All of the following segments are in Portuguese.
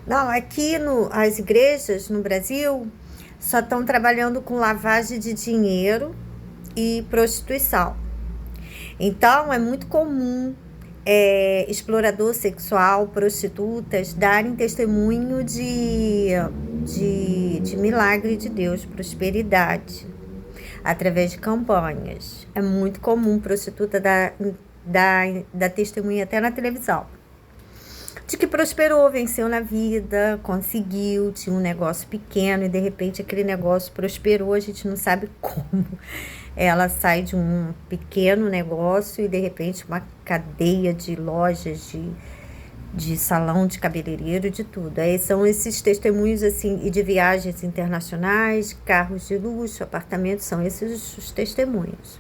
Não, aqui as igrejas no Brasil só estão trabalhando com lavagem de dinheiro e prostituição. Então, é muito comum explorador sexual, prostitutas, darem testemunho de milagre de Deus, prosperidade, através de campanhas. É muito comum prostituta dar testemunho até na televisão. De que prosperou, venceu na vida, conseguiu, tinha um negócio pequeno e de repente aquele negócio prosperou, a gente não sabe como. Ela sai de um pequeno negócio e de repente uma cadeia de lojas, de salão de cabeleireiro, de tudo. Aí são esses testemunhos assim, e de viagens internacionais, carros de luxo, apartamentos, são esses os testemunhos.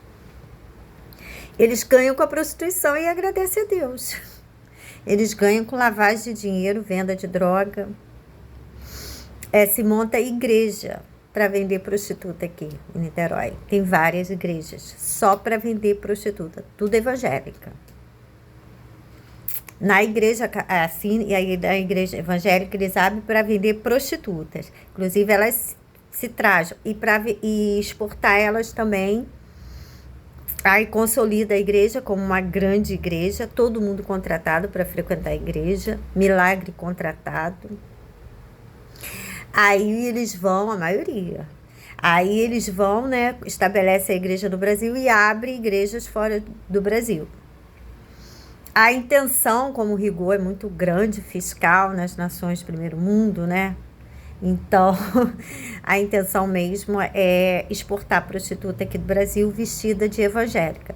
Eles ganham com a prostituição e agradecem a Deus. Eles ganham com lavagem de dinheiro, venda de droga. Se monta igreja para vender prostituta aqui em Niterói. Tem várias igrejas só para vender prostituta, tudo evangélica. Na igreja assim, e aí na igreja evangélica eles abrem para vender prostitutas. Inclusive elas se trajam e exportar elas também. Aí consolida a igreja como uma grande igreja, todo mundo contratado para frequentar a igreja, milagre contratado. Aí eles vão, a maioria. Aí eles vão, né, estabelece a igreja no Brasil e abre igrejas fora do Brasil. A intenção, como o rigor é muito grande, fiscal, nas nações do primeiro mundo, né? Então, a intenção mesmo é exportar a prostituta aqui do Brasil vestida de evangélica.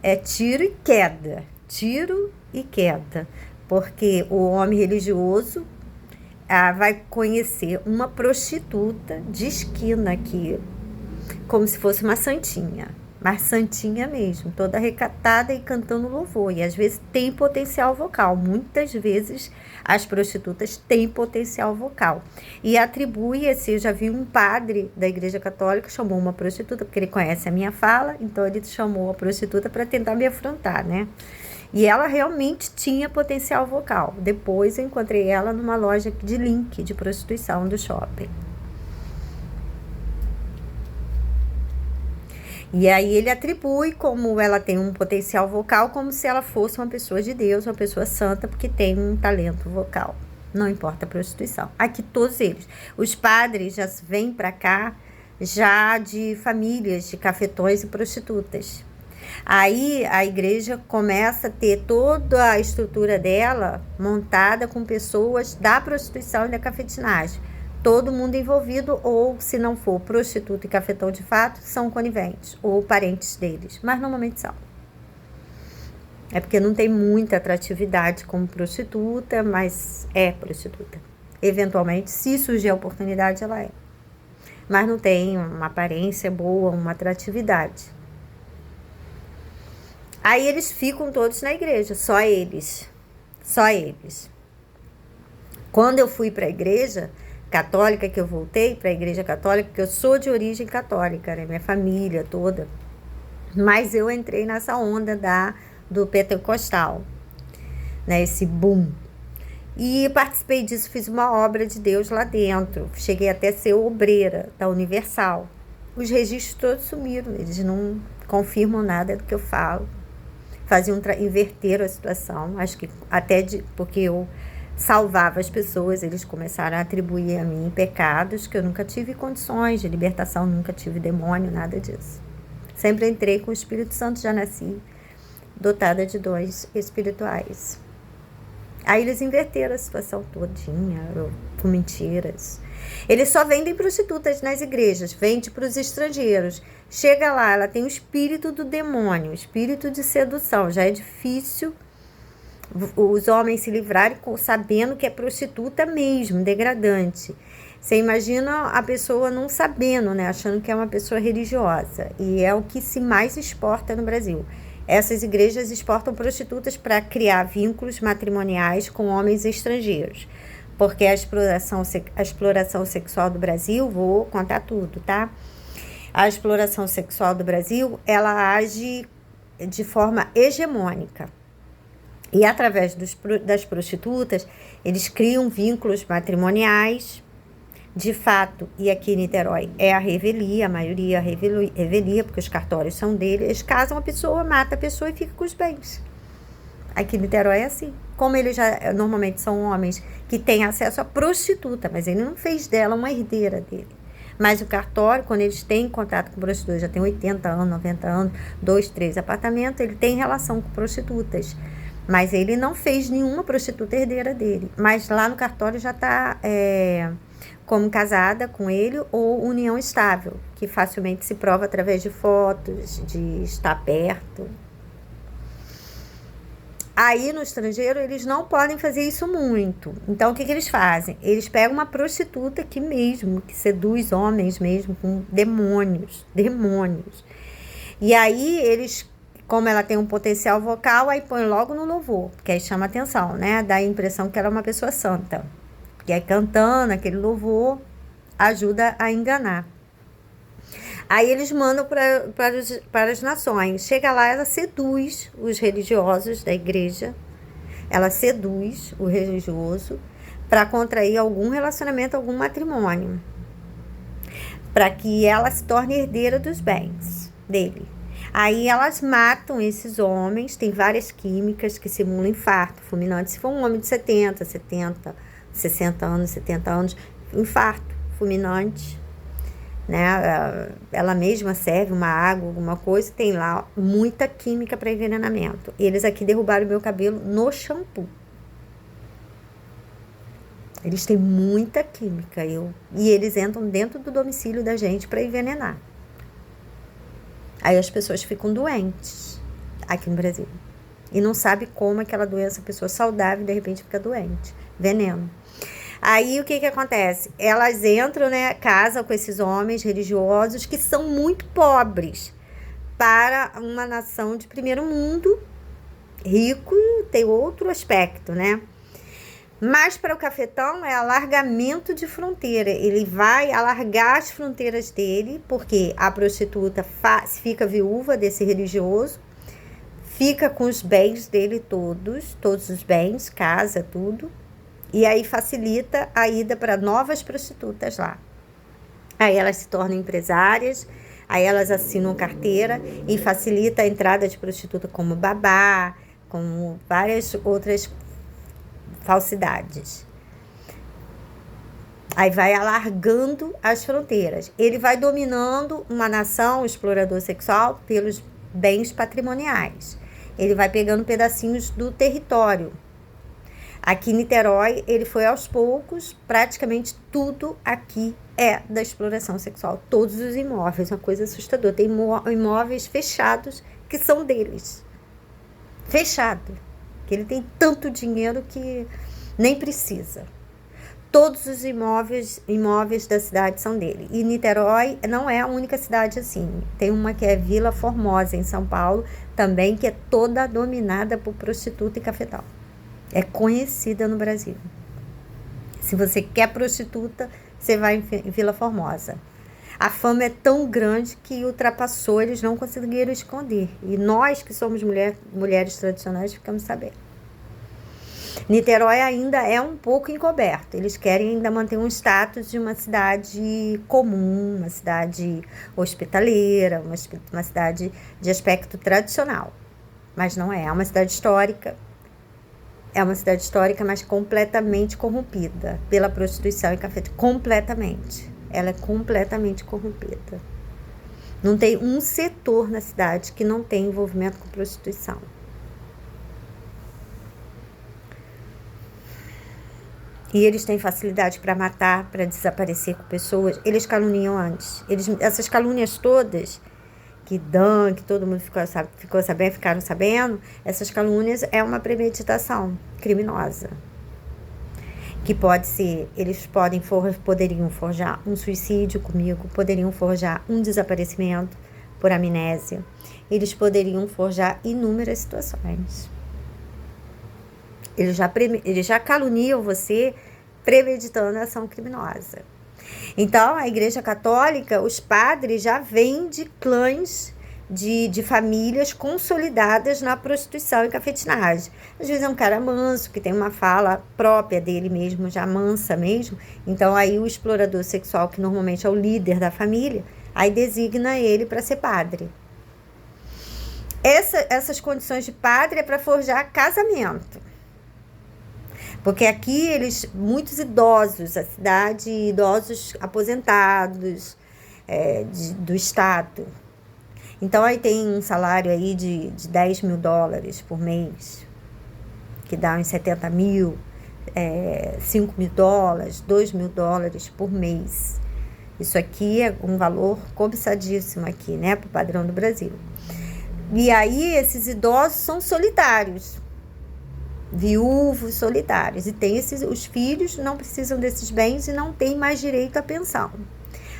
É tiro e queda, porque o homem religioso vai conhecer uma prostituta de esquina aqui, como se fosse uma santinha, mas santinha mesmo, toda recatada e cantando louvor, e às vezes tem potencial vocal, muitas vezes as prostitutas têm potencial vocal, e atribui eu já vi um padre da igreja católica, chamou uma prostituta, porque ele conhece a minha fala, então ele chamou a prostituta para tentar me afrontar, né? E ela realmente tinha potencial vocal. Depois eu encontrei ela numa loja de link de prostituição do shopping. E aí ele atribui como ela tem um potencial vocal, como se ela fosse uma pessoa de Deus, uma pessoa santa, porque tem um talento vocal. Não importa a prostituição. Aqui todos eles. Os padres já vêm para cá já de famílias de cafetões e prostitutas. Aí a igreja começa a ter toda a estrutura dela montada com pessoas da prostituição e da cafetinagem. Todo mundo envolvido, ou se não for prostituta e cafetão de fato, são coniventes ou parentes deles, mas normalmente são. É porque não tem muita atratividade como prostituta, mas é prostituta. Eventualmente, se surgir a oportunidade, ela é. Mas não tem uma aparência boa, uma atratividade. Aí eles ficam todos na igreja, só eles. Quando eu fui para a igreja católica, que eu voltei para a igreja católica, que eu sou de origem católica, né? Minha família toda, mas eu entrei nessa onda do pentecostal, né? Esse boom. E participei disso, fiz uma obra de Deus lá dentro, cheguei até a ser obreira da Universal. Os registros todos sumiram, eles não confirmam nada do que eu falo. Inverteram a situação, acho que até porque eu salvava as pessoas, eles começaram a atribuir a mim pecados que eu nunca tive condições de libertação, nunca tive demônio, nada disso. Sempre entrei com o Espírito Santo, já nasci dotada de dons espirituais. Aí eles inverteram a situação todinha, com mentiras. Eles só vendem prostitutas nas igrejas, vende para os estrangeiros. Chega lá, ela tem o espírito do demônio, o espírito de sedução. Já é difícil os homens se livrarem sabendo que é prostituta mesmo, degradante. Você imagina a pessoa não sabendo, né, achando que é uma pessoa religiosa. E é o que se mais exporta no Brasil. Essas igrejas exportam prostitutas para criar vínculos matrimoniais com homens estrangeiros. Porque a exploração sexual do Brasil, vou contar tudo, tá? A exploração sexual do Brasil, ela age de forma hegemônica. E através das prostitutas, eles criam vínculos matrimoniais, de fato, e aqui em Niterói é a revelia, a maioria é a revelia, porque os cartórios são dele. Eles casam a pessoa, mata a pessoa e fica com os bens. Aqui em Niterói é assim. Como eles já normalmente são homens que têm acesso à prostituta, mas ele não fez dela uma herdeira dele. Mas o cartório, quando eles têm contato com prostitutas, já tem 80 anos, 90 anos, 2, 3 apartamentos, ele tem relação com prostitutas. Mas ele não fez nenhuma prostituta herdeira dele. Mas lá no cartório já está como casada com ele ou união estável, que facilmente se prova através de fotos, de estar perto. Aí no estrangeiro eles não podem fazer isso muito. Então o que eles fazem? Eles pegam uma prostituta que seduz homens mesmo com demônios. E aí eles, como ela tem um potencial vocal, aí põe logo no louvor, porque aí chama atenção, né? Dá a impressão que ela é uma pessoa santa. E aí cantando aquele louvor ajuda a enganar. Aí eles mandam para as nações. Chega lá, ela seduz os religiosos da igreja. Ela seduz o religioso para contrair algum relacionamento, algum matrimônio. Para que ela se torne herdeira dos bens dele. Aí elas matam esses homens. Tem várias químicas que simulam infarto fulminante. Se for um homem de 60 anos, 70 anos, infarto fulminante, né? Ela mesma serve uma água, alguma coisa, tem lá muita química para envenenamento. Eles aqui derrubaram o meu cabelo no shampoo. Eles têm muita química e eles entram dentro do domicílio da gente para envenenar. Aí as pessoas ficam doentes aqui no Brasil. E não sabe como aquela doença, a pessoa saudável, de repente fica doente. Veneno. Aí o que acontece? Elas entram, né, casam com esses homens religiosos que são muito pobres para uma nação de primeiro mundo. Rico tem outro aspecto, né? Mas para o cafetão é alargamento de fronteira. Ele vai alargar as fronteiras dele, porque a prostituta fica viúva desse religioso, fica com os bens dele todos os bens, casa, tudo. E aí facilita a ida para novas prostitutas lá. Aí elas se tornam empresárias, aí elas assinam carteira e facilita a entrada de prostituta como babá, como várias outras falsidades. Aí vai alargando as fronteiras. Ele vai dominando uma nação, o explorador sexual, pelos bens patrimoniais. Ele vai pegando pedacinhos do território. Aqui em Niterói, ele foi aos poucos, praticamente tudo aqui é da exploração sexual. Todos os imóveis, uma coisa assustadora. Tem imóveis fechados que são deles. Fechado. Que ele tem tanto dinheiro que nem precisa. Todos os imóveis da cidade são dele. E Niterói não é a única cidade assim. Tem uma que é Vila Formosa, em São Paulo, também, que é toda dominada por prostituta e cafetal. É conhecida no Brasil. Se você quer prostituta, você vai em Vila Formosa. A fama é tão grande que ultrapassou, eles não conseguiram esconder. E nós, que somos mulheres tradicionais, ficamos sabendo. Niterói ainda é um pouco encoberto. Eles querem ainda manter um status de uma cidade comum, uma cidade hospitaleira, uma cidade de aspecto tradicional. Mas não é. É uma cidade histórica. É uma cidade histórica, mas completamente corrompida pela prostituição e cafeteria. Completamente. Ela é completamente corrompida. Não tem um setor na cidade que não tem envolvimento com prostituição. E eles têm facilidade para matar, para desaparecer com pessoas. Eles caluniam antes. Essas calúnias todas, que todo mundo ficaram sabendo, essas calúnias é uma premeditação criminosa. Que pode ser, eles poderiam forjar um suicídio comigo, poderiam forjar um desaparecimento por amnésia. Eles poderiam forjar inúmeras situações. Eles já caluniam você premeditando a ação criminosa. Então, a Igreja Católica, os padres já vêm de clãs de famílias consolidadas na prostituição e cafetinagem. Às vezes é um cara manso, que tem uma fala própria dele mesmo, já mansa mesmo. Então aí o explorador sexual, que normalmente é o líder da família, aí designa ele para ser padre. Essas condições de padre é para forjar casamento. Porque aqui muitos idosos, a cidade, idosos aposentados do Estado. Então aí tem um salário aí de 10 mil dólares por mês, que dá uns 70 mil, 5 mil dólares, 2 mil dólares por mês. Isso aqui é um valor cobiçadíssimo aqui, né, para o padrão do Brasil. E aí esses idosos são solitários, viúvos solitários, e tem os filhos não precisam desses bens e não têm mais direito à pensão.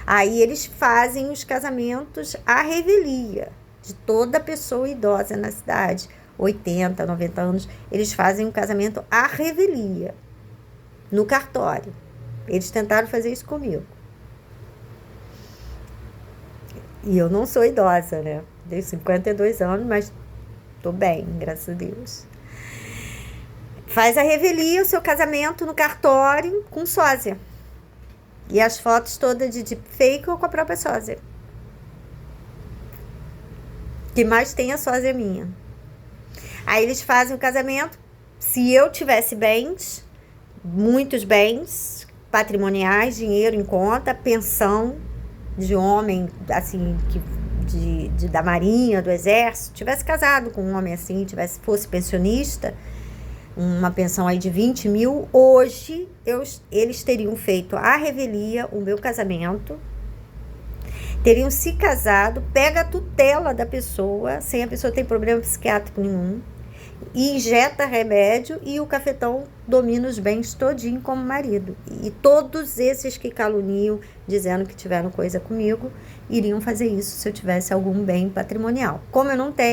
Aí eles fazem os casamentos à revelia de toda pessoa idosa na cidade, 80, 90 anos, eles fazem um casamento à revelia, no cartório. Eles tentaram fazer isso comigo. E eu não sou idosa, né? Tenho 52 anos, mas tô bem, graças a Deus. Faz a revelia, o seu casamento no cartório com sósia. E as fotos todas de fake ou com a própria sósia. Que mais tem a sósia minha. Aí eles fazem o casamento. Se eu tivesse bens, muitos bens patrimoniais, dinheiro em conta, pensão de homem, assim, da marinha, do exército, tivesse casado com um homem assim, fosse pensionista, uma pensão aí de 20 mil, hoje eles teriam feito à revelia o meu casamento, teriam se casado, pega a tutela da pessoa, sem a pessoa ter problema psiquiátrico nenhum, e injeta remédio, e o cafetão domina os bens todinho como marido. E todos esses que caluniam, dizendo que tiveram coisa comigo, iriam fazer isso se eu tivesse algum bem patrimonial. Como eu não tenho,